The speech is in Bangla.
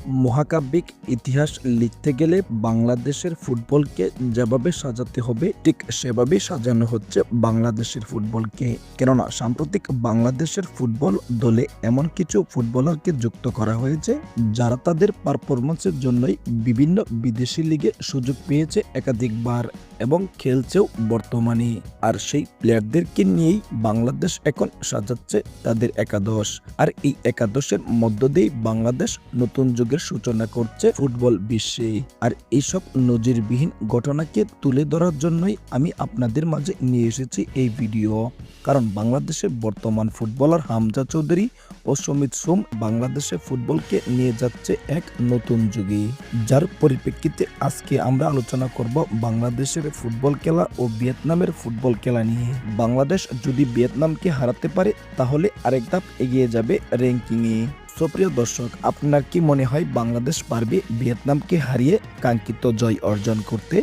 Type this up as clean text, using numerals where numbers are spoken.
মহাকাব্যিক ইতিহাস লিখতে গেলে বাংলাদেশের ফুটবলকে যেভাবে সাজাতে হবে ঠিক সেভাবেই সাজানো হচ্ছে বাংলাদেশের ফুটবলকে। কেননা সাম্প্রতিক বাংলাদেশের ফুটবল দলে এমন কিছু ফুটবলারকে যুক্ত করা হয়েছে যারা তাদের পারফরম্যান্সের জন্যই বিভিন্ন বিদেশি লিগে সুযোগ পেয়েছে একাধিকবার এবং খেলছেও বর্তমানে। আর সেই প্লেয়ারদেরকে নিয়েই বাংলাদেশ এখন সাজাচ্ছে তাদের একাদশ। আর এই একাদশের মধ্য দিয়েই বাংলাদেশ নতুন যুগের সূচনা করছে ফুটবল বিশ্বে। আর এইসব নজিরবিহীন ঘটনাকে তুলে ধরার জন্যই আমি আপনাদের মাঝে নিয়ে এসেছি এই ভিডিও। কারণ বাংলাদেশের বর্তমান ফুটবলার হামজা চৌধুরী ও সমিত সোম বাংলাদেশের ফুটবলকে নিয়ে যাচ্ছে এক নতুন যুগে, যার পরিপ্রেক্ষিতে আজকে আমরা আলোচনা করব বাংলাদেশের ফুটবল খেলা ও ভিয়েতনামের ফুটবল খেলা নিয়ে। বাংলাদেশ যদি ভিয়েতনামকে হারাতে পারে তাহলে আরেক ধাপ এগিয়ে যাবে র্যাঙ্কিংয়ে। সুপ্রিয় দর্শক, আপনার কি মনে হয় বাংলাদেশ পারবে ভিয়েতনামকে হারিয়ে কাঙ্ক্ষিত জয় অর্জন করতে?